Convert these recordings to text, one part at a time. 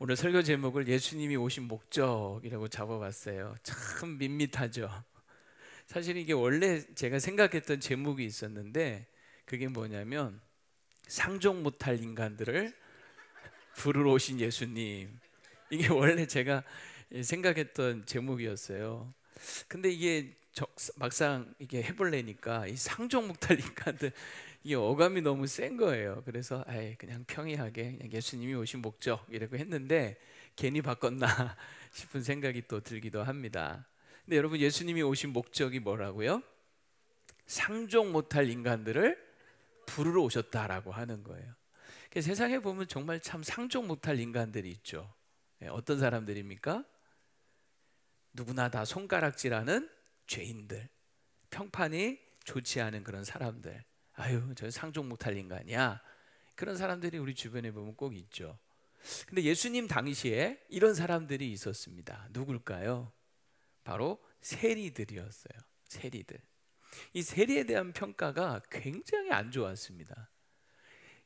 오늘 설교 제목을 예수님이 오신 목적이라고 잡아봤어요. 참 밋밋하죠. 사실 이게 원래 제가 생각했던 제목이 있었는데 그게 뭐냐면 상종 못할 인간들을 부르러 오신 예수님. 이게 원래 제가 생각했던 제목이었어요. 근데 이게 막상 이게 해보려니까 이 상종 못할 인간들 이게 어감이 너무 센 거예요. 그래서 그냥 평이하게 그냥 예수님이 오신 목적 이라고 했는데 괜히 바꿨나 싶은 생각이 또 들기도 합니다. 근데 여러분, 예수님이 오신 목적이 뭐라고요? 상종 못할 인간들을 부르러 오셨다라고 하는 거예요. 세상에 보면 정말 참 상종 못할 인간들이 있죠. 어떤 사람들입니까? 누구나 다 손가락질하는 죄인들, 평판이 좋지 않은 그런 사람들. 아유, 저 상종 못할 인간이야. 그런 사람들이 우리 주변에 보면 꼭 있죠. 근데 예수님 당시에 이런 사람들이 있었습니다. 누굴까요? 바로 세리들이었어요. 세리들. 이 세리에 대한 평가가 굉장히 안 좋았습니다.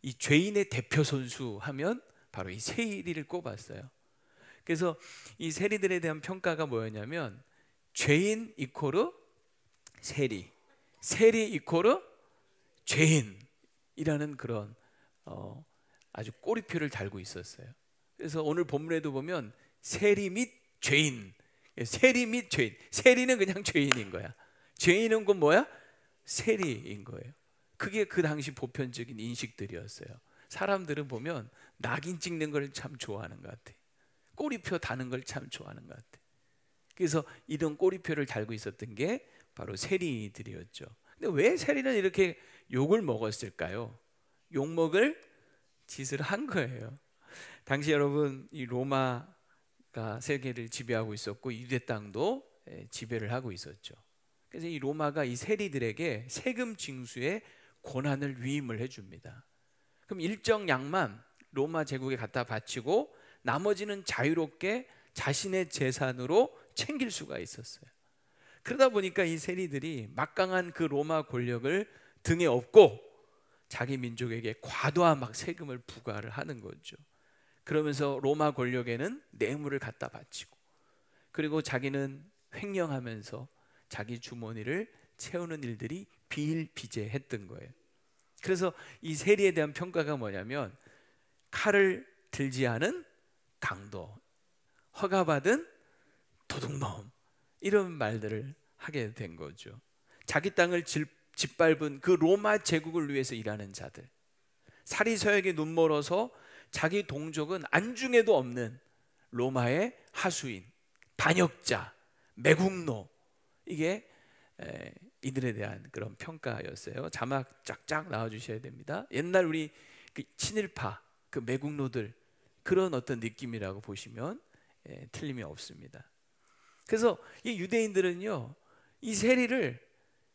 이 죄인의 대표 선수 하면 바로 이 세리를 꼽았어요. 그래서 이 세리들에 대한 평가가 뭐였냐면 죄인 이코르 세리, 세리 이코르 죄인이라는 그런 아주 꼬리표를 달고 있었어요. 그래서 오늘 본문에도 보면 세리 및 죄인, 세리 및 죄인, 세리는 그냥 죄인인 거야. 죄인은 그 뭐야? 세리인 거예요. 그게 그 당시 보편적인 인식들이었어요. 사람들은 보면 낙인 찍는 걸 참 좋아하는 것 같아. 꼬리표 다는 걸 참 좋아하는 것 같아. 그래서 이런 꼬리표를 달고 있었던 게 바로 세리들이었죠. 근데 왜 세리는 이렇게 욕을 먹었을까요? 욕 먹을 짓을 한 거예요. 당시 여러분, 이 로마가 세계를 지배하고 있었고 유대 땅도 지배를 하고 있었죠. 그래서 이 로마가 이 세리들에게 세금 징수의 권한을 위임을 해줍니다. 그럼 일정 양만 로마 제국에 갖다 바치고 나머지는 자유롭게 자신의 재산으로 챙길 수가 있었어요. 그러다 보니까 이 세리들이 막강한 그 로마 권력을 등에 업고 자기 민족에게 과도한 막 세금을 부과를 하는 거죠. 그러면서 로마 권력에는 뇌물을 갖다 바치고, 그리고 자기는 횡령하면서 자기 주머니를 채우는 일들이 비일비재했던 거예요. 그래서 이 세리에 대한 평가가 뭐냐면 칼을 들지 않은 강도, 허가받은 도둑놈, 이런 말들을 하게 된 거죠. 자기 땅을 짓밟은 그 로마 제국을 위해서 일하는 자들, 사리서약에 눈멀어서 자기 동족은 안중에도 없는 로마의 하수인, 반역자, 매국노, 이게 이들에 대한 그런 평가였어요. 자막 쫙쫙 나와주셔야 됩니다. 옛날 우리 그 친일파, 그 매국노들, 그런 어떤 느낌이라고 보시면 틀림이 없습니다. 그래서 이 유대인들은요, 이 세리를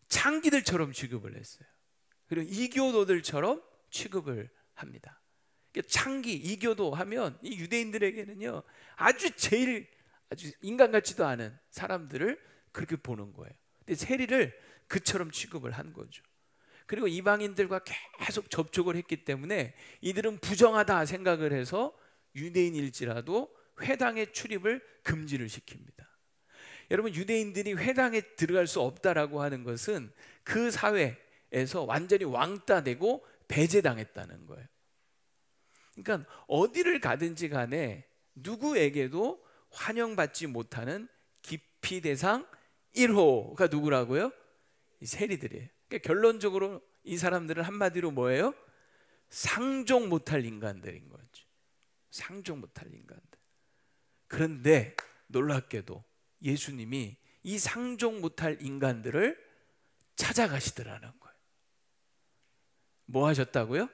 창기들처럼 취급을 했어요. 그리고 이교도들처럼 취급을 합니다. 창기, 이교도 하면 이 유대인들에게는요, 아주 인간 같지도 않은 사람들을 그렇게 보는 거예요. 근데 세리를 그처럼 취급을 한 거죠. 그리고 이방인들과 계속 접촉을 했기 때문에 이들은 부정하다 생각을 해서 유대인일지라도 회당의 출입을 금지를 시킵니다. 여러분, 유대인들이 회당에 들어갈 수 없다라고 하는 것은 그 사회에서 완전히 왕따되고 배제당했다는 거예요. 그러니까 어디를 가든지 간에 누구에게도 환영받지 못하는 기피 대상 1호가 누구라고요? 이 세리들이에요. 그러니까 결론적으로 이 사람들은 한마디로 뭐예요? 상종 못할 인간들인 거죠. 상종 못할 인간들. 그런데 놀랍게도 예수님이 이 상종 못할 인간들을 찾아가시더라는 거예요. 뭐 하셨다고요?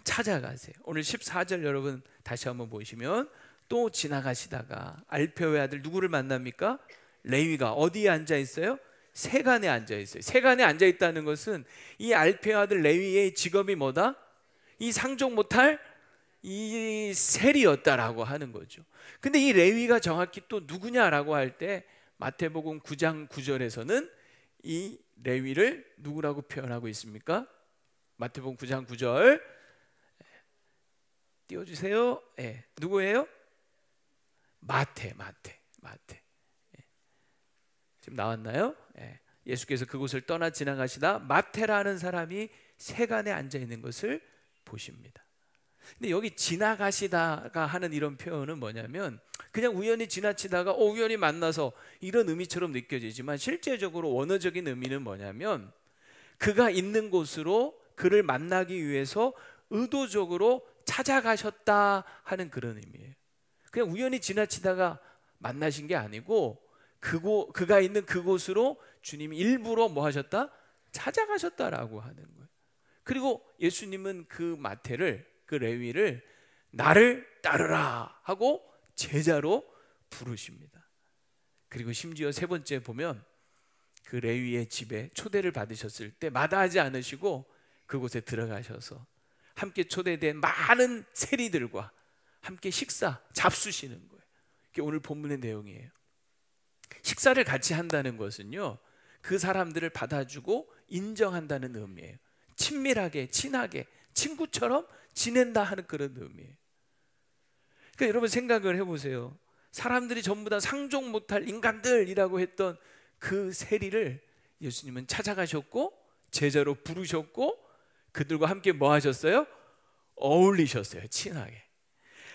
찾아가세요. 오늘 14절 여러분 다시 한번 보시면, 또 지나가시다가 알페오의 아들 누구를 만납니까? 레위가 어디에 앉아 있어요? 세간에 앉아 있어요. 세간에 앉아 있다는 것은 이 알페오 아들 레위의 직업이 뭐다? 이 상종 못할 이 세리였다라고 하는 거죠. 근데 이 레위가 정확히 또 누구냐라고 할 때 마태복음 9장 9절에서는 이 레위를 누구라고 표현하고 있습니까? 마태복음 9장 9절 띄워주세요. 누구예요? 마태. 예. 지금 나왔나요? 예. 예수께서 그곳을 떠나 지나가시다 마태라는 사람이 세간에 앉아 있는 것을 보십니다. 근데 여기 지나가시다가 하는 이런 표현은 뭐냐면 그냥 우연히 지나치다가 우연히 만나서 이런 의미처럼 느껴지지만 실제적으로 원어적인 의미는 뭐냐면 그가 있는 곳으로 그를 만나기 위해서 의도적으로 찾아가셨다 하는 그런 의미예요. 그냥 우연히 지나치다가 만나신 게 아니고 그가 있는 그곳으로 주님이 일부러 뭐 하셨다? 찾아가셨다라고 하는 거예요. 그리고 예수님은 그 마태를, 그 레위를 나를 따르라 하고 제자로 부르십니다. 그리고 심지어 세 번째 보면 그 레위의 집에 초대를 받으셨을 때 마다하지 않으시고 그곳에 들어가셔서 함께 초대된 많은 세리들과 함께 식사, 잡수시는 거예요. 이게 오늘 본문의 내용이에요. 식사를 같이 한다는 것은요, 그 사람들을 받아주고 인정한다는 의미예요. 친밀하게, 친하게, 친구처럼 지낸다 하는 그런 의미예요. 그러니까 여러분 생각을 해보세요. 사람들이 전부 다 상종 못할 인간들이라고 했던 그 세리를 예수님은 찾아가셨고 제자로 부르셨고 그들과 함께 뭐 하셨어요? 어울리셨어요. 친하게.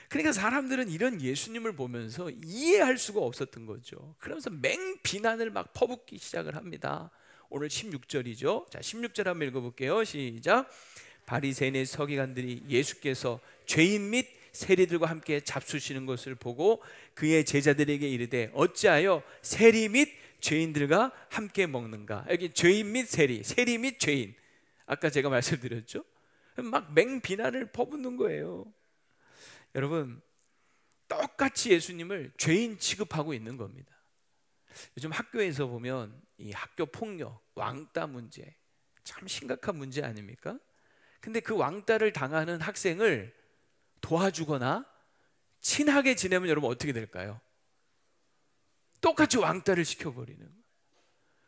그러니까 사람들은 이런 예수님을 보면서 이해할 수가 없었던 거죠. 그러면서 맹비난을 막 퍼붓기 시작을 합니다. 오늘 16절이죠. 자, 16절 한번 읽어볼게요. 시작. 바리새인의 서기관들이 예수께서 죄인 및 세리들과 함께 잡수시는 것을 보고 그의 제자들에게 이르되 어찌하여 세리 및 죄인들과 함께 먹는가? 여기 죄인 및 세리, 세리 및 죄인. 아까 제가 말씀드렸죠. 막 맹비난을 퍼붓는 거예요. 여러분, 똑같이 예수님을 죄인 취급하고 있는 겁니다. 요즘 학교에서 보면 이 학교 폭력, 왕따 문제 참 심각한 문제 아닙니까? 근데 그 왕따를 당하는 학생을 도와주거나 친하게 지내면 여러분 어떻게 될까요? 똑같이 왕따를 시켜버리는 거예요.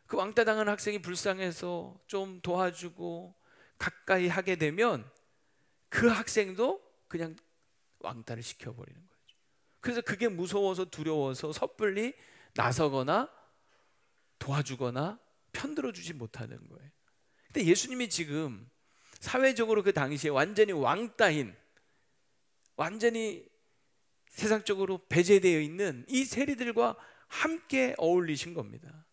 그 왕따 당한 학생이 불쌍해서 좀 도와주고 가까이 하게 되면 그 학생도 그냥 왕따를 시켜버리는 거죠. 그래서 그게 무서워서 두려워서 섣불리 나서거나 도와주거나 편들어주지 못하는 거예요. 근데 예수님이 지금 사회적으로 그 당시에 완전히 왕따인, 완전히 세상적으로 배제되어 있는 이 세리들과 함께 어울리신 겁니다.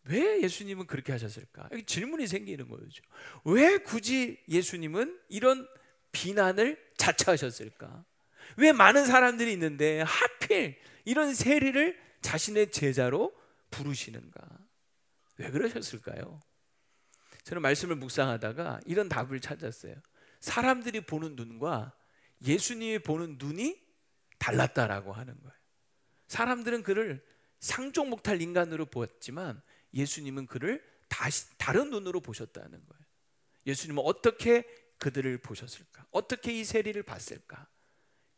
왜 예수님은 그렇게 하셨을까? 여기 질문이 생기는 거죠. 왜 굳이 예수님은 이런 비난을 자처하셨을까? 왜 많은 사람들이 있는데 하필 이런 세리를 자신의 제자로 부르시는가? 왜 그러셨을까요? 저는 말씀을 묵상하다가 이런 답을 찾았어요. 사람들이 보는 눈과 예수님이 보는 눈이 달랐다라고 하는 거예요. 사람들은 그를 상종 못할 인간으로 보았지만 예수님은 그를 다른 눈으로 보셨다는 거예요. 예수님은 어떻게 그들을 보셨을까? 어떻게 이 세리를 봤을까?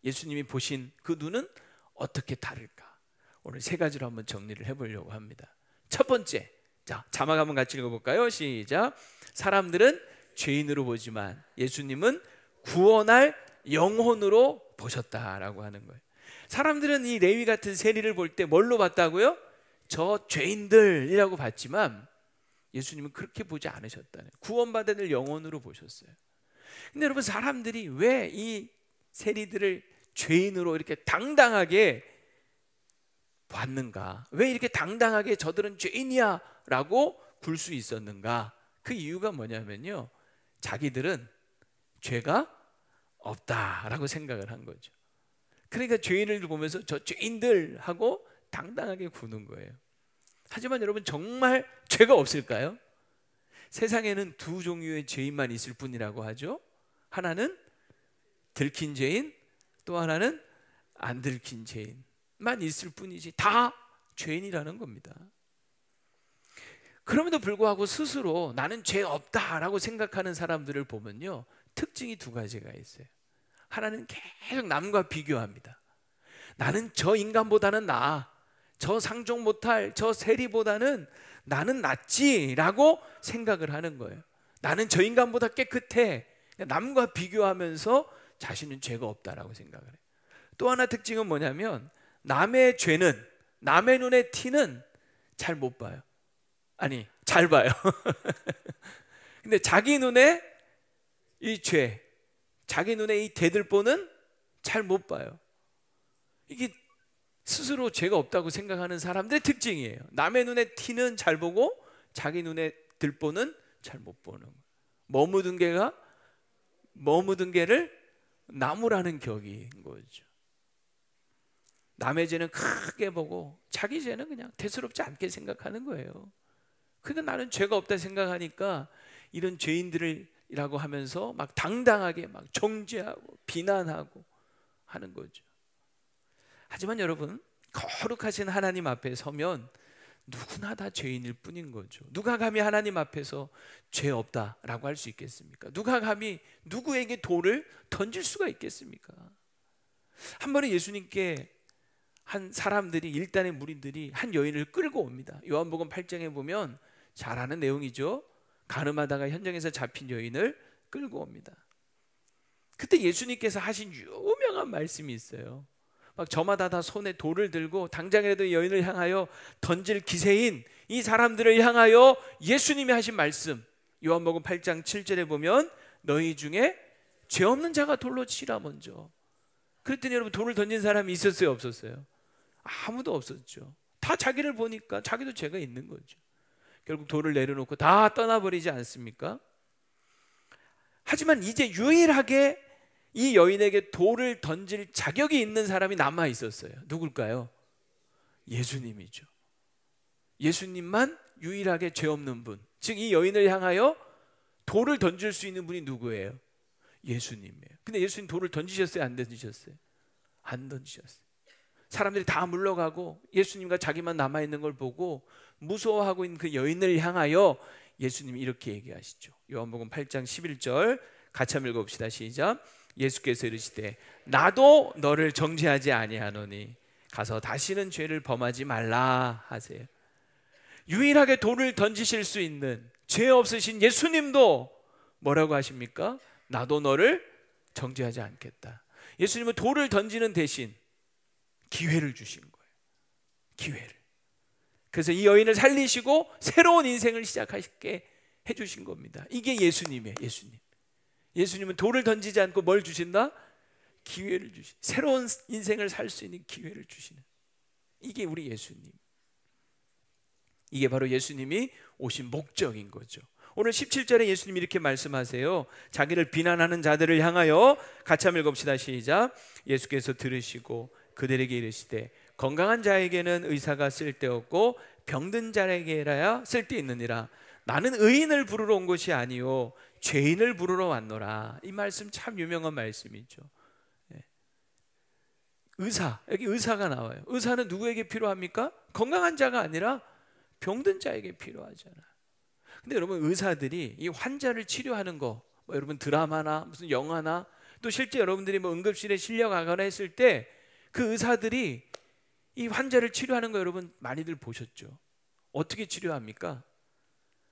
예수님이 보신 그 눈은 어떻게 다를까? 오늘 세 가지로 한번 정리를 해보려고 합니다. 첫 번째, 자, 자막 한번 같이 읽어볼까요? 시작. 사람들은 죄인으로 보지만 예수님은 구원할 영혼으로 보셨다라고 하는 거예요. 사람들은 이 레위 같은 세리를 볼 때 뭘로 봤다고요? 저 죄인들이라고 봤지만 예수님은 그렇게 보지 않으셨다는, 구원받을 영혼으로 보셨어요. 근데 여러분, 사람들이 왜 이 세리들을 죄인으로 이렇게 당당하게 봤는가? 왜 이렇게 당당하게 저들은 죄인이야 라고 굴 수 있었는가? 그 이유가 뭐냐면요, 자기들은 죄가 없다라고 생각을 한 거죠. 그러니까 죄인을 보면서 저 죄인들 하고 당당하게 구는 거예요. 하지만 여러분, 정말 죄가 없을까요? 세상에는 두 종류의 죄인만 있을 뿐이라고 하죠. 하나는 들킨 죄인, 또 하나는 안 들킨 죄인만 있을 뿐이지 다 죄인이라는 겁니다. 그럼에도 불구하고 스스로 나는 죄 없다라고 생각하는 사람들을 보면요, 특징이 두 가지가 있어요. 하나는 계속 남과 비교합니다. 나는 저 인간보다는 나아, 저 상종 못할 저 세리보다는 나는 낫지라고 생각을 하는 거예요. 나는 저 인간보다 깨끗해. 남과 비교하면서 자신은 죄가 없다라고 생각을 해요. 또 하나 특징은 뭐냐면 남의 죄는, 남의 눈에 티는 잘 못 봐요. 아니, 잘 봐요. 근데 자기 눈에 이 죄, 자기 눈에 이 대들보는 잘 못 봐요. 이게 스스로 죄가 없다고 생각하는 사람들의 특징이에요. 남의 눈에 티는 잘 보고 자기 눈에 들보는 잘 못 보는 거예요. 머무든 개를 나무라는 격인 거죠. 남의 죄는 크게 보고 자기 죄는 그냥 대수롭지 않게 생각하는 거예요. 그러니까 나는 죄가 없다 생각하니까 이런 죄인들이라고 하면서 막 당당하게 막 정죄하고 비난하고 하는 거죠. 하지만 여러분, 거룩하신 하나님 앞에 서면 누구나 다 죄인일 뿐인 거죠. 누가 감히 하나님 앞에서 죄 없다라고 할 수 있겠습니까? 누가 감히 누구에게 돌을 던질 수가 있겠습니까? 한 번에 예수님께 한 사람들이, 일단의 무리들이 한 여인을 끌고 옵니다. 요한복음 8장에 보면 잘 아는 내용이죠. 가늠하다가 현장에서 잡힌 여인을 끌고 옵니다. 그때 예수님께서 하신 유명한 말씀이 있어요. 막 저마다 다 손에 돌을 들고 당장이라도 여인을 향하여 던질 기세인 이 사람들을 향하여 예수님이 하신 말씀, 요한복음 8장 7절에 보면 너희 중에 죄 없는 자가 돌로 치라 먼저. 그랬더니 여러분, 돌을 던진 사람이 있었어요, 없었어요? 아무도 없었죠. 다 자기를 보니까 자기도 죄가 있는 거죠. 결국 돌을 내려놓고 다 떠나버리지 않습니까? 하지만 이제 유일하게 이 여인에게 돌을 던질 자격이 있는 사람이 남아 있었어요. 누굴까요? 예수님이죠. 예수님만 유일하게 죄 없는 분, 즉 이 여인을 향하여 돌을 던질 수 있는 분이 누구예요? 예수님이에요. 근데 예수님 돌을 던지셨어요, 안 던지셨어요? 안 던지셨어요. 사람들이 다 물러가고 예수님과 자기만 남아있는 걸 보고 무서워하고 있는 그 여인을 향하여 예수님이 이렇게 얘기하시죠. 요한복음 8장 11절 같이 한번 읽어봅시다. 시작. 예수께서 이르시되 나도 너를 정죄하지 아니하노니 가서 다시는 죄를 범하지 말라 하세요. 유일하게 돌을 던지실 수 있는 죄 없으신 예수님도 뭐라고 하십니까? 나도 너를 정죄하지 않겠다. 예수님은 돌을 던지는 대신 기회를 주신 거예요. 기회를. 그래서 이 여인을 살리시고 새로운 인생을 시작하게 해주신 겁니다. 이게 예수님이에요. 예수님은 돌을 던지지 않고 뭘 주신다? 기회를 주신, 새로운 인생을 살 수 있는 기회를 주시는, 이게 우리 예수님. 이게 바로 예수님이 오신 목적인 거죠. 오늘 17절에 예수님이 이렇게 말씀하세요. 자기를 비난하는 자들을 향하여 같이 한번 읽읍시다. 시작. 예수께서 들으시고 그들에게 이르시되 건강한 자에게는 의사가 쓸데없고 병든 자에게라야 쓸데있느니라. 나는 의인을 부르러 온 것이 아니요 죄인을 부르러 왔노라. 이 말씀 참 유명한 말씀이죠. 의사, 여기 의사가 나와요. 의사는 누구에게 필요합니까? 건강한 자가 아니라 병든 자에게 필요하잖아요. 근데 여러분, 의사들이 이 환자를 치료하는 거, 뭐 여러분 드라마나 무슨 영화나 또 실제 여러분들이 뭐 응급실에 실려가거나 했을 때 그 의사들이 이 환자를 치료하는 거 여러분 많이들 보셨죠? 어떻게 치료합니까?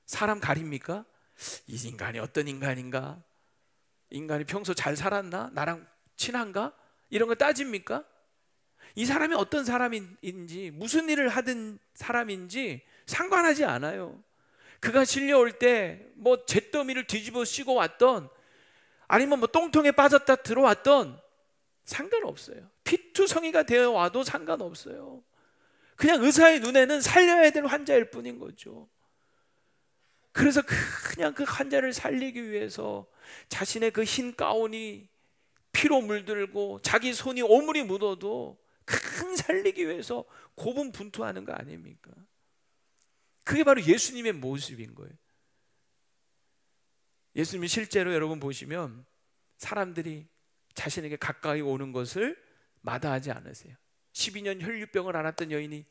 사람 가립니까? 이 인간이 어떤 인간인가? 인간이 평소 잘 살았나? 나랑 친한가? 이런 거 따집니까? 이 사람이 어떤 사람인지, 무슨 일을 하든 사람인지 상관하지 않아요. 그가 실려올 때 뭐 잿더미를 뒤집어 씌고 왔던, 아니면 뭐 똥통에 빠졌다 들어왔던 상관없어요. 피투성이가 되어 와도 상관없어요. 그냥 의사의 눈에는 살려야 될 환자일 뿐인 거죠. 그래서 그냥 그 환자를 살리기 위해서 자신의 그 흰 가운이 피로 물들고 자기 손이 오물이 묻어도 큰 살리기 위해서 고분분투하는 거 아닙니까? 그게 바로 예수님의 모습인 거예요. 예수님이 실제로 여러분 보시면 사람들이 자신에게 가까이 오는 것을 마다하지 않으세요. 12년 혈류병을 앓았던 여인이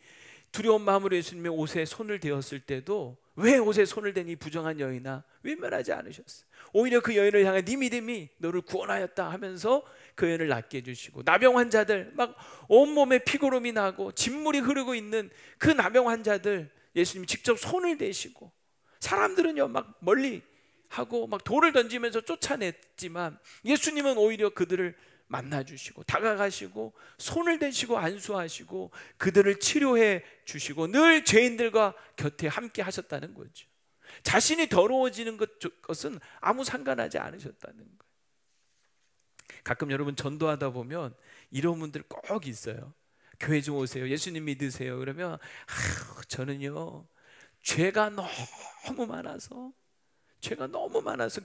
두려운 마음으로 예수님의 옷에 손을 대었을 때도 왜 옷에 손을 대니 부정한 여인아 외면하지 않으셨어요. 오히려 그 여인을 향해 네 믿음이 너를 구원하였다 하면서 그 여인을 낫게 해주시고, 나병 환자들 막 온몸에 피고름이 나고 진물이 흐르고 있는 그 나병 환자들 예수님이 직접 손을 대시고, 사람들은요 막 멀리 하고 막 돌을 던지면서 쫓아냈지만 예수님은 오히려 그들을 만나주시고 다가가시고 손을 대시고 안수하시고 그들을 치료해 주시고 늘 죄인들과 곁에 함께 하셨다는 거죠. 자신이 더러워지는 것은 아무 상관하지 않으셨다는 거예요. 가끔 여러분 전도하다 보면 이런 분들 꼭 있어요. 교회 좀 오세요. 예수님 믿으세요. 그러면 저는요 죄가 너무 많아서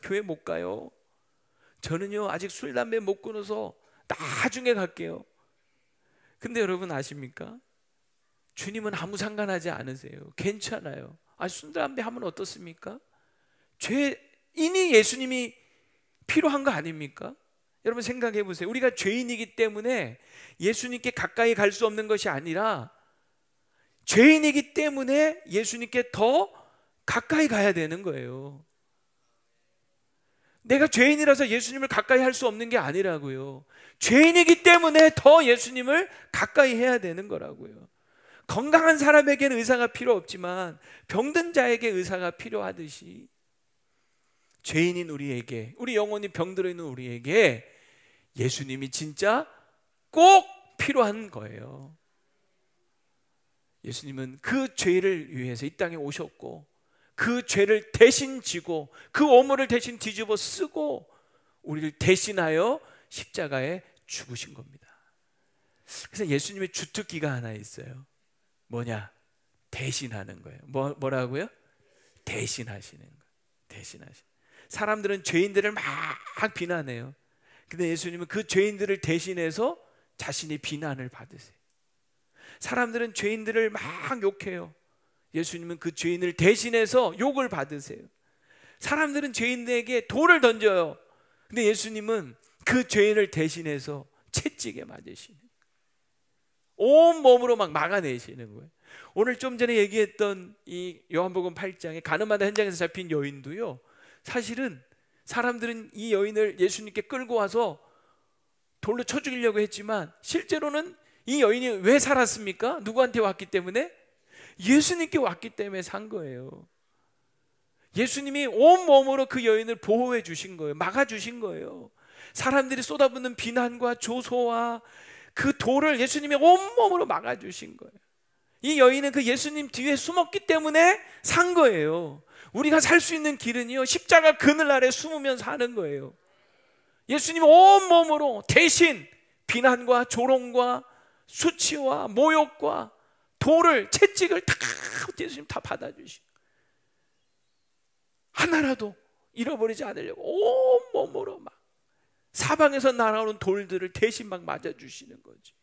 교회 못 가요. 저는요 아직 술 담배 못 끊어서 나중에 갈게요. 근데 여러분 아십니까? 주님은 아무 상관하지 않으세요. 괜찮아요. 술 담배 하면 어떻습니까? 죄인이 예수님이 필요한 거 아닙니까? 여러분 생각해 보세요. 우리가 죄인이기 때문에 예수님께 가까이 갈 수 없는 것이 아니라 죄인이기 때문에 예수님께 더 가까이 가야 되는 거예요. 내가 죄인이라서 예수님을 가까이 할 수 없는 게 아니라고요. 죄인이기 때문에 더 예수님을 가까이 해야 되는 거라고요. 건강한 사람에게는 의사가 필요 없지만 병든 자에게 의사가 필요하듯이 죄인인 우리에게, 우리 영혼이 병들어 있는 우리에게 예수님이 진짜 꼭 필요한 거예요. 예수님은 그 죄를 위해서 이 땅에 오셨고 그 죄를 대신 지고 그 오물을 대신 뒤집어 쓰고 우리를 대신하여 십자가에 죽으신 겁니다. 그래서 예수님의 주특기가 하나 있어요. 뭐냐? 대신하는 거예요. 뭐라고요? 대신하시는 거예요. 대신하시는. 사람들은 죄인들을 막 비난해요. 근데 예수님은 그 죄인들을 대신해서 자신이 비난을 받으세요. 사람들은 죄인들을 막 욕해요. 예수님은 그 죄인을 대신해서 욕을 받으세요. 사람들은 죄인에게 돌을 던져요. 근데 예수님은 그 죄인을 대신해서 채찍에 맞으시는 거예요. 온 몸으로 막 막아내시는 거예요. 오늘 좀 전에 얘기했던 이 요한복음 8장에 가늠하다 현장에서 잡힌 여인도요, 사실은 사람들은 이 여인을 예수님께 끌고 와서 돌로 쳐 죽이려고 했지만 실제로는 이 여인이 왜 살았습니까? 누구한테 왔기 때문에? 예수님께 왔기 때문에 산 거예요. 예수님이 온몸으로 그 여인을 보호해 주신 거예요. 막아 주신 거예요. 사람들이 쏟아붓는 비난과 조소와 그 돌을 예수님이 온몸으로 막아 주신 거예요. 이 여인은 그 예수님 뒤에 숨었기 때문에 산 거예요. 우리가 살 수 있는 길은요, 십자가 그늘 아래 숨으면 사는 거예요. 예수님 온몸으로 대신 비난과 조롱과 수치와 모욕과 돌을, 채찍을 다 예수님 다 받아주시고 하나라도 잃어버리지 않으려고 온몸으로 막 사방에서 날아오는 돌들을 대신 막 맞아주시는 거죠.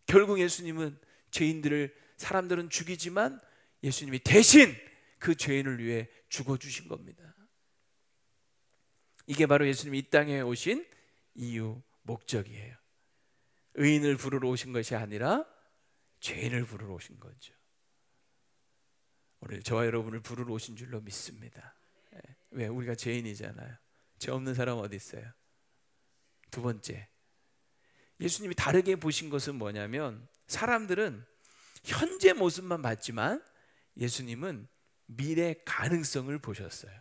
결국 예수님은 죄인들을, 사람들은 죽이지만 예수님이 대신 그 죄인을 위해 죽어주신 겁니다. 이게 바로 예수님이 이 땅에 오신 이유, 목적이에요. 의인을 부르러 오신 것이 아니라 죄인을 부르러 오신 거죠. 오늘 저와 여러분을 부르러 오신 줄로 믿습니다. 왜? 우리가 죄인이잖아요. 죄 없는 사람 어디 있어요? 두 번째, 예수님이 다르게 보신 것은 뭐냐면, 사람들은 현재 모습만 봤지만 예수님은 미래 가능성을 보셨어요.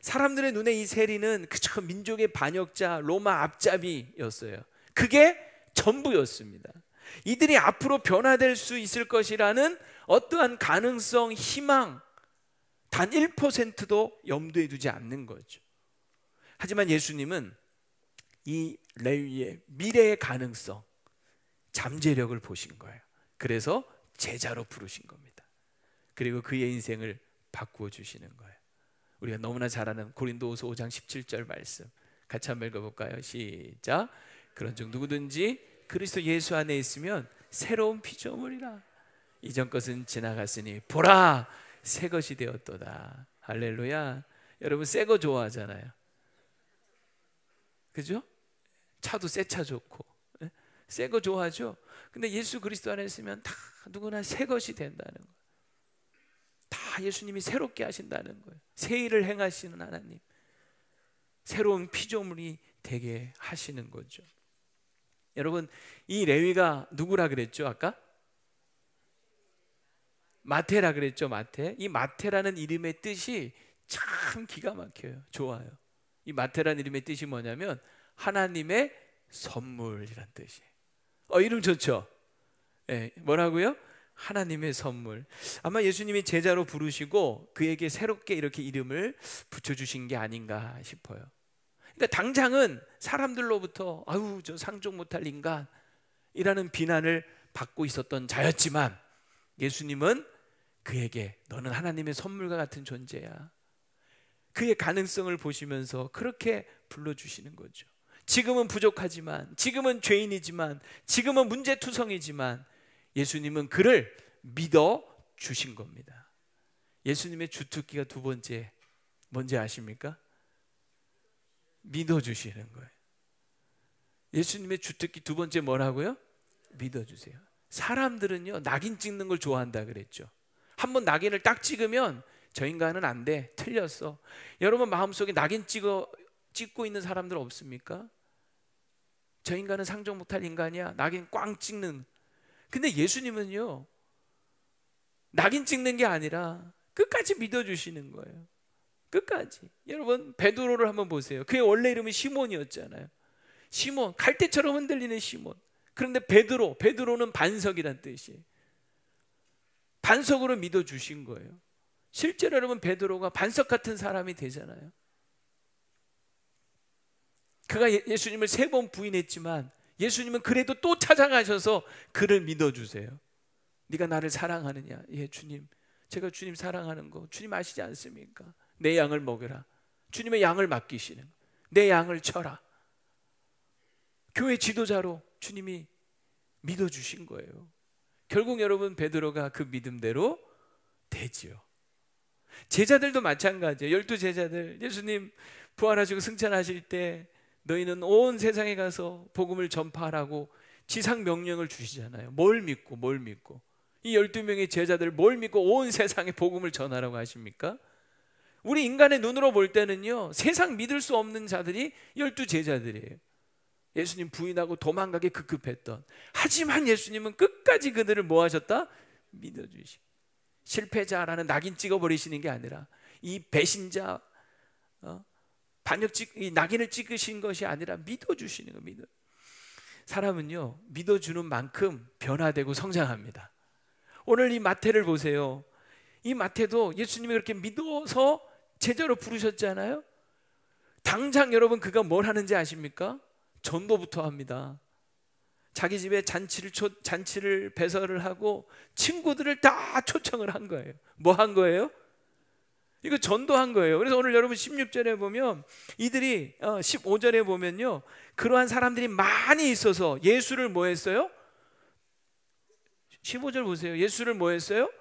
사람들의 눈에 이 세리는 그저 민족의 반역자, 로마 앞잡이였어요. 그게 전부였습니다. 이들이 앞으로 변화될 수 있을 것이라는 어떠한 가능성, 희망 단 1%도 염두에 두지 않는 거죠. 하지만 예수님은 이 레위의 미래의 가능성, 잠재력을 보신 거예요. 그래서 제자로 부르신 겁니다. 그리고 그의 인생을 바꾸어 주시는 거예요. 우리가 너무나 잘 아는 고린도후서 5장 17절 말씀 같이 한번 읽어볼까요? 시작. 그런즉 누구든지 그리스도 예수 안에 있으면 새로운 피조물이라. 이전 것은 지나갔으니 보라 새 것이 되었도다. 할렐루야. 여러분 새 거 좋아하잖아요. 그죠? 차도 새 차 좋고 새 거 좋아하죠. 근데 예수 그리스도 안에 있으면 다 누구나 새 것이 된다는 거예요. 다 예수님이 새롭게 하신다는 거예요. 새 일을 행하시는 하나님, 새로운 피조물이 되게 하시는 거죠. 여러분, 이 레위가 누구라 그랬죠? 아까? 마태라 그랬죠. 마태. 이 마태라는 이름의 뜻이 참 기가 막혀요. 좋아요. 이 마태라는 이름의 뜻이 뭐냐면 하나님의 선물이란 뜻이에요. 이름 좋죠? 네, 뭐라고요? 하나님의 선물. 아마 예수님이 제자로 부르시고 그에게 새롭게 이렇게 이름을 붙여주신 게 아닌가 싶어요. 그러니까 당장은 사람들로부터 아유 저 상종 못할 인간이라는 비난을 받고 있었던 자였지만 예수님은 그에게 너는 하나님의 선물과 같은 존재야. 그의 가능성을 보시면서 그렇게 불러주시는 거죠. 지금은 부족하지만, 지금은 죄인이지만, 지금은 문제투성이지만 예수님은 그를 믿어주신 겁니다. 예수님의 주특기가 두 번째 뭔지 아십니까? 믿어주시는 거예요. 예수님의 주특기 두 번째 뭐라고요? 믿어주세요. 사람들은요 낙인 찍는 걸 좋아한다 그랬죠. 한번 낙인을 딱 찍으면 저 인간은 안 돼, 틀렸어. 여러분 마음속에 낙인 찍고 있는 사람들 없습니까? 저 인간은 상종 못할 인간이야, 낙인 꽝 찍는. 근데 예수님은요 낙인 찍는 게 아니라 끝까지 믿어주시는 거예요. 끝까지. 여러분 베드로를 한번 보세요. 그의 원래 이름이 시몬이었잖아요. 시몬, 갈대처럼 흔들리는 시몬. 그런데 베드로는 반석이란 뜻이에요. 반석으로 믿어주신 거예요. 실제로 여러분 베드로가 반석 같은 사람이 되잖아요. 그가 예수님을 3번 부인했지만 예수님은 그래도 또 찾아가셔서 그를 믿어주세요. 네가 나를 사랑하느냐? 예 주님, 제가 주님 사랑하는 거 주님 아시지 않습니까? 내 양을 먹여라. 주님의 양을 맡기시는, 내 양을 쳐라. 교회 지도자로 주님이 믿어주신 거예요. 결국 여러분 베드로가 그 믿음대로 되지요. 제자들도 마찬가지예요. 12제자들 예수님 부활하시고 승천하실 때 너희는 온 세상에 가서 복음을 전파하라고 지상 명령을 주시잖아요. 뭘 믿고 이 12명의 제자들 뭘 믿고 온 세상에 복음을 전하라고 하십니까? 우리 인간의 눈으로 볼 때는요 세상 믿을 수 없는 자들이 12제자들이에요. 예수님 부인하고 도망가기 급급했던, 하지만 예수님은 끝까지 그들을 뭐 하셨다? 믿어주시고, 실패자라는 낙인 찍어버리시는 게 아니라 이 배신자 이 낙인을 찍으신 것이 아니라 믿어주시는 거예요. 사람은요 믿어주는 만큼 변화되고 성장합니다. 오늘 이 마태를 보세요. 이 마태도 예수님이 그렇게 믿어서 제자로 부르셨잖아요. 당장 여러분 그가 뭘 하는지 아십니까? 전도부터 합니다. 자기 집에 잔치를 배설을 하고 친구들을 다 초청을 한 거예요. 뭐 한 거예요? 이거 전도한 거예요. 그래서 오늘 여러분 16절에 보면 이들이 15절에 보면요 그러한 사람들이 많이 있어서 예수를 뭐 했어요? 15절 보세요. 예수를 뭐 했어요?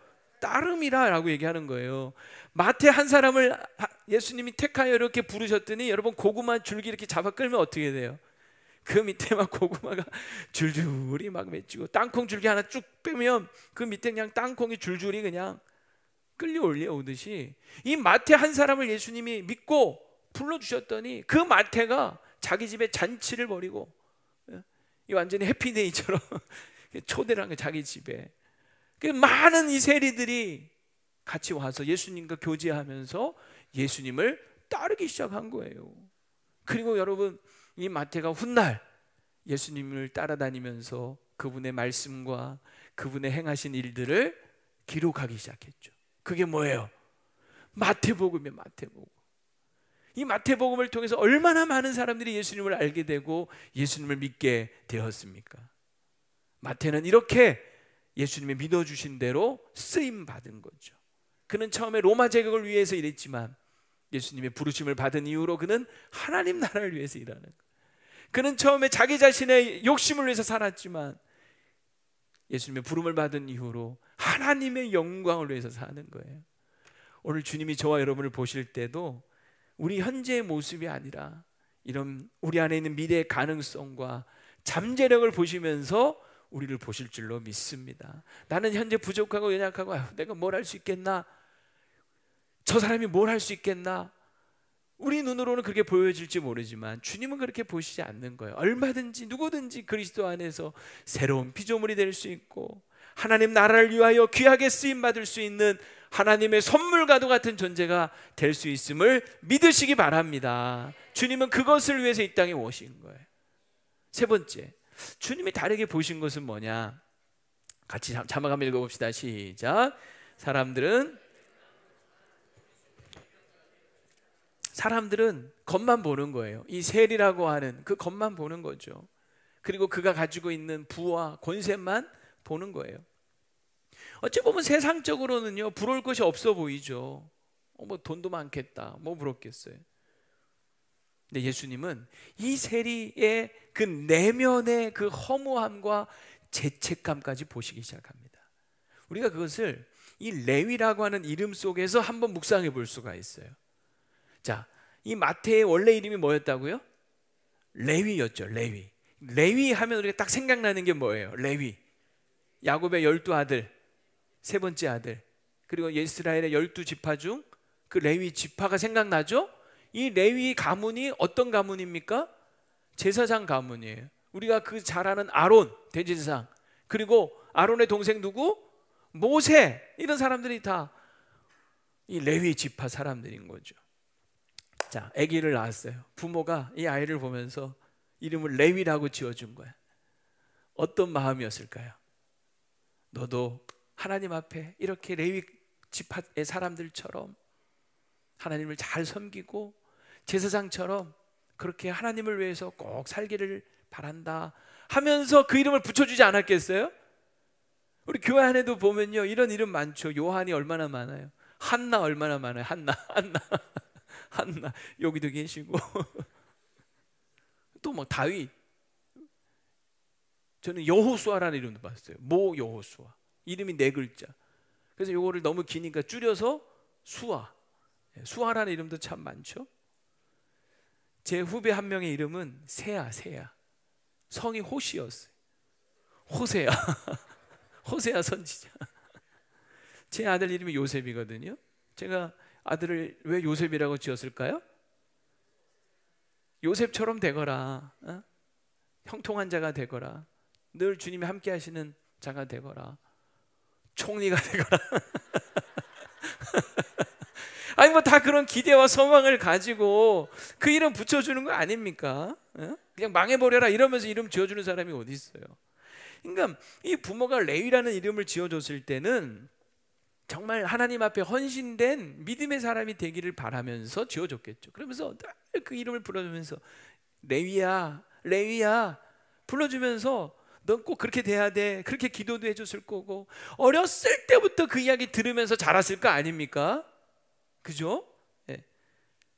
따름이라 라고 얘기하는 거예요. 마태 한 사람을 예수님이 택하여 이렇게 부르셨더니 여러분 고구마 줄기 이렇게 잡아 끌면 어떻게 돼요? 그 밑에 막 고구마가 줄줄이 막 맺히고, 땅콩 줄기 하나 쭉 빼면 그 밑에 그냥 땅콩이 줄줄이 그냥 끌려 올려오듯이 이 마태 한 사람을 예수님이 믿고 불러주셨더니 그 마태가 자기 집에 잔치를 벌이고, 이 완전히 해피데이처럼 초대를 한 거예요. 자기 집에 그 많은 이 세리들이 같이 와서 예수님과 교제하면서 예수님을 따르기 시작한 거예요. 그리고 여러분 이 마태가 훗날 예수님을 따라다니면서 그분의 말씀과 그분의 행하신 일들을 기록하기 시작했죠. 그게 뭐예요? 마태복음이에요. 마태복음. 이 마태복음을 통해서 얼마나 많은 사람들이 예수님을 알게 되고 예수님을 믿게 되었습니까? 마태는 이렇게 예수님이 믿어주신 대로 쓰임받은 거죠. 그는 처음에 로마 제국을 위해서 일했지만 예수님의 부르심을 받은 이후로 그는 하나님 나라를 위해서 일하는 거예요. 그는 처음에 자기 자신의 욕심을 위해서 살았지만 예수님의 부름을 받은 이후로 하나님의 영광을 위해서 사는 거예요. 오늘 주님이 저와 여러분을 보실 때도 우리 현재의 모습이 아니라 이런 우리 안에 있는 미래의 가능성과 잠재력을 보시면서 우리를 보실 줄로 믿습니다. 나는 현재 부족하고 연약하고 내가 뭘 할 수 있겠나? 저 사람이 뭘 할 수 있겠나? 우리 눈으로는 그렇게 보여질지 모르지만 주님은 그렇게 보시지 않는 거예요. 얼마든지 누구든지 그리스도 안에서 새로운 피조물이 될 수 있고 하나님 나라를 위하여 귀하게 쓰임받을 수 있는 하나님의 선물과도 같은 존재가 될 수 있음을 믿으시기 바랍니다. 주님은 그것을 위해서 이 땅에 오신 거예요. 세 번째, 주님이 다르게 보신 것은 뭐냐? 같이 자막 한번 읽어봅시다. 시작. 사람들은 겉만 보는 거예요. 이 셀이라고 하는 그 겉만 보는 거죠. 그리고 그가 가지고 있는 부와 권세만 보는 거예요. 어찌 보면 세상적으로는요, 부러울 것이 없어 보이죠. 뭐 돈도 많겠다, 뭐 부럽겠어요. 근데 예수님은 이 세리의 그 내면의 그 허무함과 죄책감까지 보시기 시작합니다. 우리가 그것을 이 레위라고 하는 이름 속에서 한번 묵상해 볼 수가 있어요. 자, 이 마태의 원래 이름이 뭐였다고요? 레위였죠. 레위. 레위 하면 우리가 딱 생각나는 게 뭐예요? 레위. 야곱의 12아들, 세 번째 아들, 그리고 이스라엘의 12지파 중 그 레위 지파가 생각나죠? 이 레위 가문이 어떤 가문입니까? 제사장 가문이에요. 우리가 그 잘 아는 아론, 대제사장, 그리고 아론의 동생 누구? 모세. 이런 사람들이 다 이 레위 지파 사람들인 거죠. 자, 아기를 낳았어요. 부모가 이 아이를 보면서 이름을 레위라고 지어준 거야. 어떤 마음이었을까요? 너도 하나님 앞에 이렇게 레위 지파의 사람들처럼 하나님을 잘 섬기고 제사장처럼 그렇게 하나님을 위해서 꼭 살기를 바란다 하면서 그 이름을 붙여주지 않았겠어요? 우리 교회 안에도 보면요, 이런 이름 많죠. 요한이 얼마나 많아요. 한나 얼마나 많아요. 한나 여기도 계시고 또 뭐 다윗. 저는 여호수아라는 이름도 봤어요. 모 여호수아. 이름이 4글자. 그래서 요거를 너무 기니까 줄여서 수아. 수아라는 이름도 참 많죠. 제 후배 한 명의 이름은 세야. 성이 호시였어요. 호세야. 호세야 선지자. 제 아들 이름이 요셉이거든요. 제가 아들을 왜 요셉이라고 지었을까요? 요셉처럼 되거라. 형통한 자가 되거라. 늘 주님이 함께 하시는 자가 되거라. 총리가 되거라. 아니 뭐 다 그런 기대와 소망을 가지고 그 이름 붙여주는 거 아닙니까? 그냥 망해버려라 이러면서 이름 지어주는 사람이 어디 있어요? 그러니까 이 부모가 레위라는 이름을 지어줬을 때는 정말 하나님 앞에 헌신된 믿음의 사람이 되기를 바라면서 지어줬겠죠. 그러면서 그 이름을 불러주면서 레위야 불러주면서 넌 꼭 그렇게 돼야 돼. 그렇게 기도도 해줬을 거고 어렸을 때부터 그 이야기 들으면서 자랐을 거 아닙니까? 그죠? 네.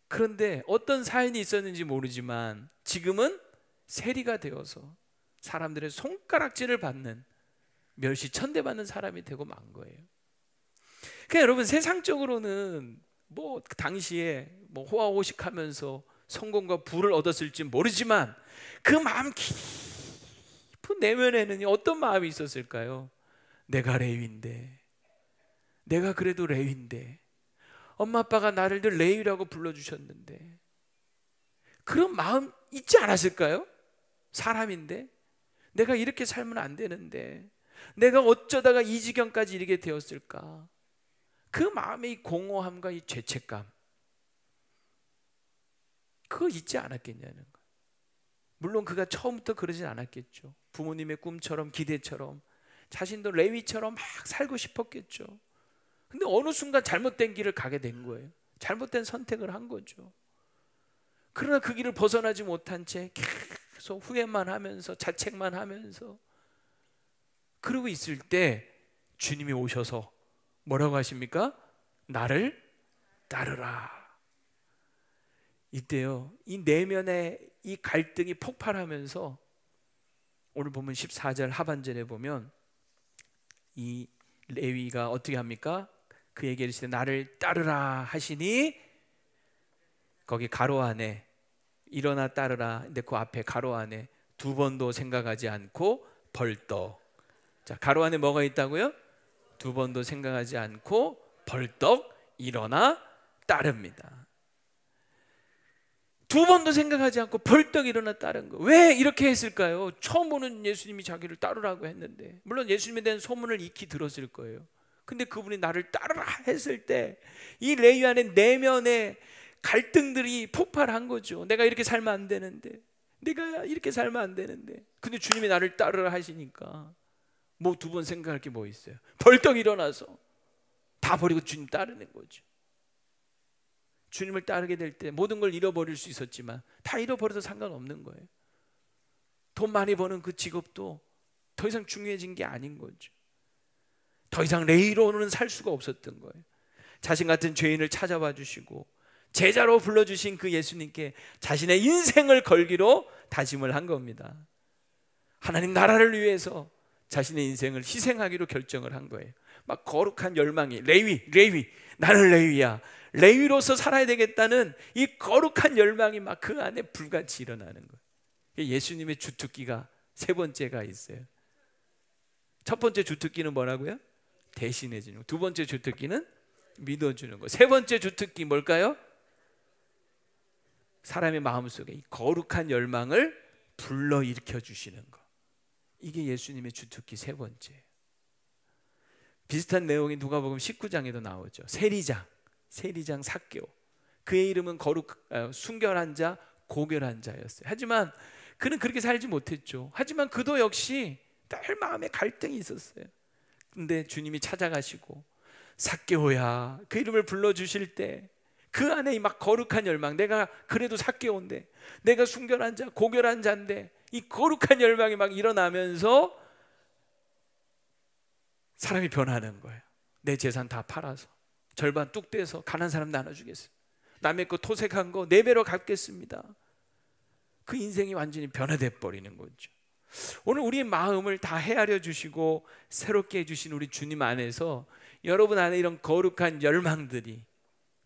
그런데 어떤 사연이 있었는지 모르지만 지금은 세리가 되어서 사람들의 손가락질을 받는, 멸시천대받는 사람이 되고 만 거예요. 그러니까 여러분, 세상적으로는 뭐 당시에 뭐 호화호식하면서 성공과 부를 얻었을지 모르지만 그 마음 깊은 내면에는 어떤 마음이 있었을까요? 내가 레위인데, 내가 그래도 레위인데, 엄마 아빠가 나를 늘 레위라고 불러주셨는데, 그런 마음 있지 않았을까요? 사람인데 내가 이렇게 살면 안 되는데, 내가 어쩌다가 이 지경까지 이르게 되었을까? 그 마음의 공허함과 이 죄책감, 그거 있지 않았겠냐는 거. 물론 그가 처음부터 그러진 않았겠죠. 부모님의 꿈처럼 기대처럼 자신도 레위처럼 막 살고 싶었겠죠. 근데 어느 순간 잘못된 길을 가게 된 거예요. 잘못된 선택을 한 거죠. 그러나 그 길을 벗어나지 못한 채 계속 후회만 하면서 자책만 하면서 그러고 있을 때 주님이 오셔서 뭐라고 하십니까? 나를 따르라. 이때요, 이 내면의 이 갈등이 폭발하면서 오늘 보면 14절 하반절에 보면 이 레위가 어떻게 합니까? 그에게 이르시되 나를 따르라 하시니, 거기 가로 안에 일어나 따르라, 근데 그 앞에 가로 안에 2번도 생각하지 않고 벌떡. 자, 가로 안에 뭐가 있다고요? 2번도 생각하지 않고 벌떡 일어나 따릅니다. 2번도 생각하지 않고 벌떡 일어나 따른 거. 왜 이렇게 했을까요? 처음 보는 예수님이 자기를 따르라고 했는데, 물론 예수님에 대한 소문을 익히 들었을 거예요. 근데 그분이 나를 따르라 했을 때 이 레위 안의 내면의 갈등들이 폭발한 거죠. 내가 이렇게 살면 안 되는데, 내가 이렇게 살면 안 되는데, 근데 주님이 나를 따르라 하시니까 뭐 두 번 생각할 게 뭐 있어요? 벌떡 일어나서 다 버리고 주님 따르는 거죠. 주님을 따르게 될 때 모든 걸 잃어버릴 수 있었지만 다 잃어버려도 상관없는 거예요. 돈 많이 버는 그 직업도 더 이상 중요해진 게 아닌 거죠. 더 이상 레이로는 살 수가 없었던 거예요. 자신 같은 죄인을 찾아봐 주시고 제자로 불러주신 그 예수님께 자신의 인생을 걸기로 다짐을 한 겁니다. 하나님 나라를 위해서 자신의 인생을 희생하기로 결정을 한 거예요. 막 거룩한 열망이, 레위, 나는 레위야, 레위로서 살아야 되겠다는 이 거룩한 열망이 막 그 안에 불같이 일어나는 거예요. 예수님의 주특기가 세 번째가 있어요. 첫 번째 주특기는 뭐라고요? 대신해 주는 거. 두 번째 주특기는 믿어주는 거. 세 번째 주특기 뭘까요? 사람의 마음속에 이 거룩한 열망을 불러일으켜 주시는 거. 이게 예수님의 주특기 세 번째예요. 비슷한 내용이 누가복음 19장에도 나오죠. 세리장 삭개오. 그의 이름은 순결한 자, 고결한 자였어요. 하지만 그는 그렇게 살지 못했죠. 하지만 그도 역시 늘 마음에 갈등이 있었어요. 근데 주님이 찾아가시고 삭개오야, 그 이름을 불러주실 때 그 안에 막 거룩한 열망, 내가 그래도 삭개오인데, 내가 순결한 자, 고결한 자인데, 이 거룩한 열망이 막 일어나면서 사람이 변하는 거예요. 내 재산 다 팔아서 절반 뚝 떼서 가난한 사람 나눠주겠어요. 남의 거 토색한 거 4배로 갚겠습니다. 그 인생이 완전히 변화돼 버리는 거죠. 오늘 우리의 마음을 다 헤아려 주시고 새롭게 해주신 우리 주님 안에서 여러분 안에 이런 거룩한 열망들이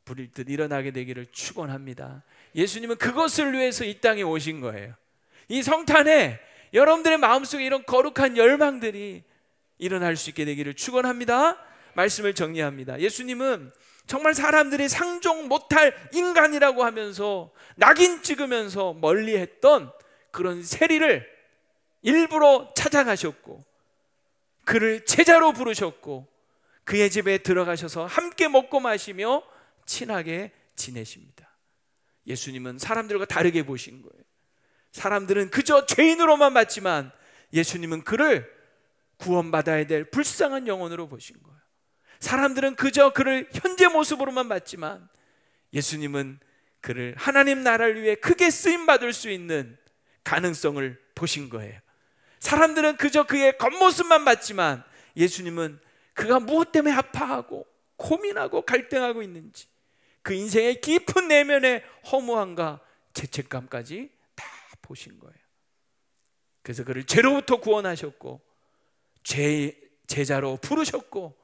불일 듯 일어나게 되기를 축원합니다. 예수님은 그것을 위해서 이 땅에 오신 거예요. 이 성탄에 여러분들의 마음속에 이런 거룩한 열망들이 일어날 수 있게 되기를 축원합니다. 말씀을 정리합니다. 예수님은 정말 사람들이 상종 못할 인간이라고 하면서 낙인 찍으면서 멀리했던 그런 세리를 일부러 찾아가셨고 그를 제자로 부르셨고 그의 집에 들어가셔서 함께 먹고 마시며 친하게 지내십니다. 예수님은 사람들과 다르게 보신 거예요. 사람들은 그저 죄인으로만 봤지만 예수님은 그를 구원받아야 될 불쌍한 영혼으로 보신 거예요. 사람들은 그저 그를 현재 모습으로만 봤지만 예수님은 그를 하나님 나라를 위해 크게 쓰임받을 수 있는 가능성을 보신 거예요. 사람들은 그저 그의 겉모습만 봤지만 예수님은 그가 무엇 때문에 아파하고 고민하고 갈등하고 있는지 그 인생의 깊은 내면의 허무함과 죄책감까지 다 보신 거예요. 그래서 그를 죄로부터 구원하셨고 제자로 부르셨고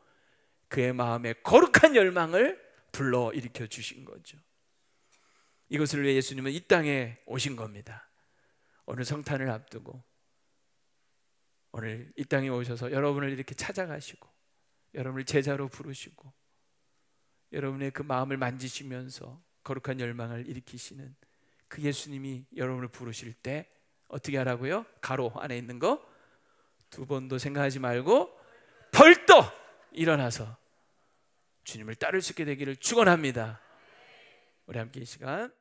그의 마음에 거룩한 열망을 불러일으켜 주신 거죠. 이것을 위해 예수님은 이 땅에 오신 겁니다. 오늘 성탄을 앞두고 오늘 이 땅에 오셔서 여러분을 이렇게 찾아가시고 여러분을 제자로 부르시고 여러분의 그 마음을 만지시면서 거룩한 열망을 일으키시는 그 예수님이 여러분을 부르실 때 어떻게 하라고요? 가로 안에 있는 거 두 번도 생각하지 말고 벌떡 일어나서 주님을 따를 수 있게 되기를 축원합니다. 우리 함께 이 시간